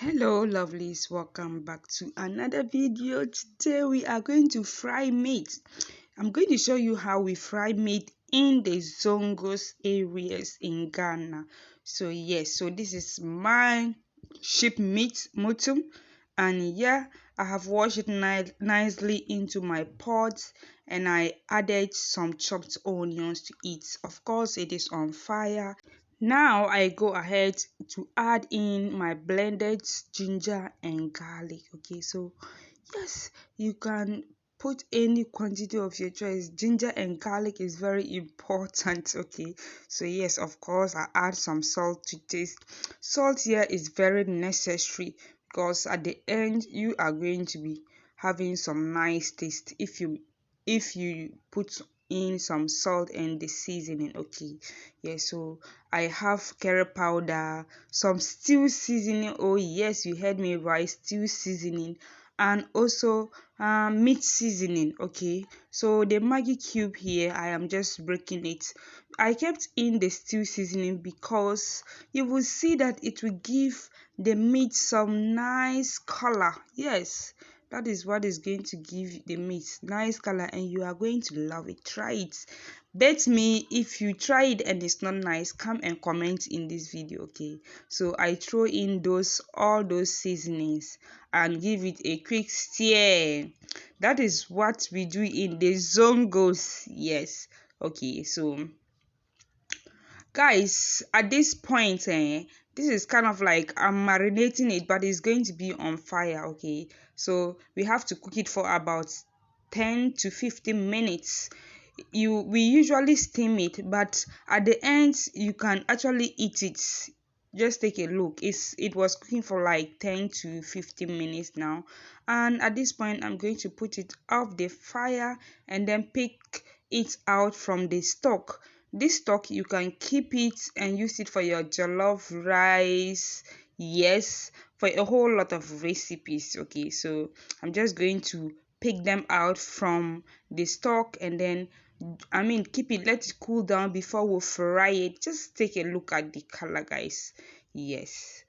Hello lovelies, welcome back to another video. Today we are going to fry meat. I'm going to show you how we fry meat in the Zongos areas in Ghana. So yes, so this is my sheep meat motum, and yeah, I have washed it nicely into my pot, and I added some chopped onions to it. Of course, it is on fire. Now I go ahead to add in my blended ginger and garlic. Okay, so yes, you can put any quantity of your choice. Ginger and garlic is very important. Okay, so yes, of course, I add some salt to taste. Salt here is very necessary because at the end you are going to be having some nice taste if you put in some salt and the seasoning. Okay, yeah, so I have curry powder, some stew seasoning. Oh yes, you heard me right, stew seasoning, and also meat seasoning. Okay, so the Maggi cube here, I am just breaking it. I kept in the stew seasoning because you will see that it will give the meat some nice color. Yes, that is what is going to give the meat nice color, and you are going to love it. Try it. Bet me if you try it and it's not nice, come and comment in this video. Okay, so I throw in all those seasonings and give it a quick stir. That is what we do in the Zongos. Yes. Okay, so guys, at this point this is kind of like I'm marinating it, but it's going to be on fire. Okay, so we have to cook it for about 10 to 15 minutes. We usually steam it, but at the end you can actually eat it. Just take a look. It was cooking for like 10 to 15 minutes now, and at this point I'm going to put it off the fire and then pick it out from the stock. This stock, you can keep it and use it for your jollof rice. Yes, for a whole lot of recipes. Okay, so I'm just going to pick them out from the stock, and then keep it, let it cool down before we fry it. Just take a look at the color, guys. Yes,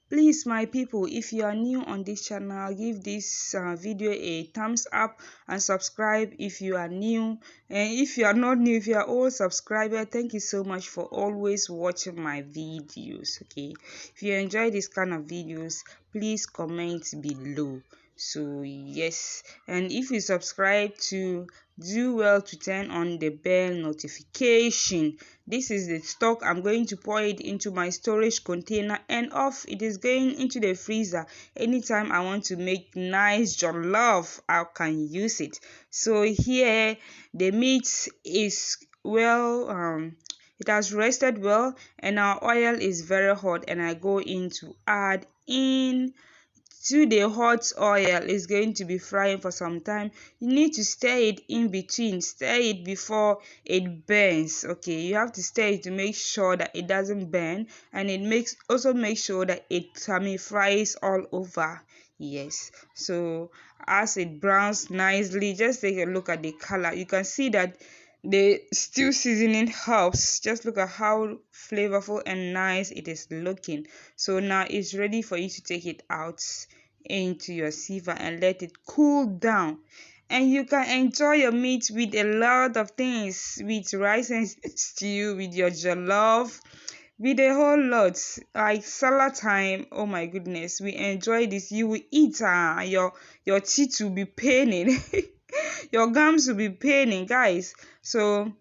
please, my people, if you are new on this channel, give this video a thumbs up and subscribe if you are new. And if you are not new, if you are old subscriber, thank you so much for always watching my videos. Okay, if you enjoy this kind of videos, please comment below. So yes, and if you subscribe, to do well to turn on the bell notification. This is the stock. I'm going to pour it into my storage container, and off it is going into the freezer. Anytime I want to make nice jollof, I can use it. So here the meat is well, it has rested well, and our oil is very hot, and I go in to add in to the hot oil. Is going to be frying for some time. You need to stir it in between, stir it before it burns. Okay, you have to stir it to make sure that it doesn't burn, and it also make sure that it fries all over. Yes, so as it browns nicely, just take a look at the color. You can see that the stew seasoning helps. Just look at how flavorful and nice it is looking. So now it's ready for you to take it out into your sieve and let it cool down, and you can enjoy your meat with a lot of things, with rice and stew, with your jollof, with a whole lot, like salad time. Oh my goodness, we enjoy this. You will eat, your teeth will be paining. Your gums will be paining, guys. So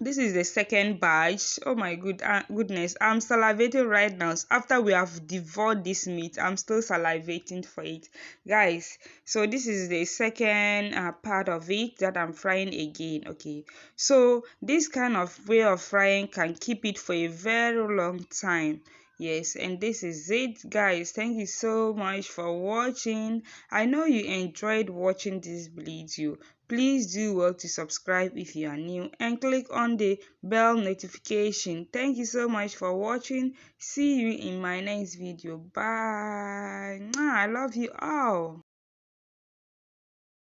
this is the second batch. Oh my goodness, I'm salivating right now. After we have devoured this meat, I'm still salivating for it, guys. So this is the second part of it that I'm frying again. Okay, so this kind of way of frying can keep it for a very long time. Yes, and this is it, guys. Thank you so much for watching. I know you enjoyed watching this video. Please do well to subscribe if you are new, and click on the bell notification. Thank you so much for watching. See you in my next video. Bye. I love you all.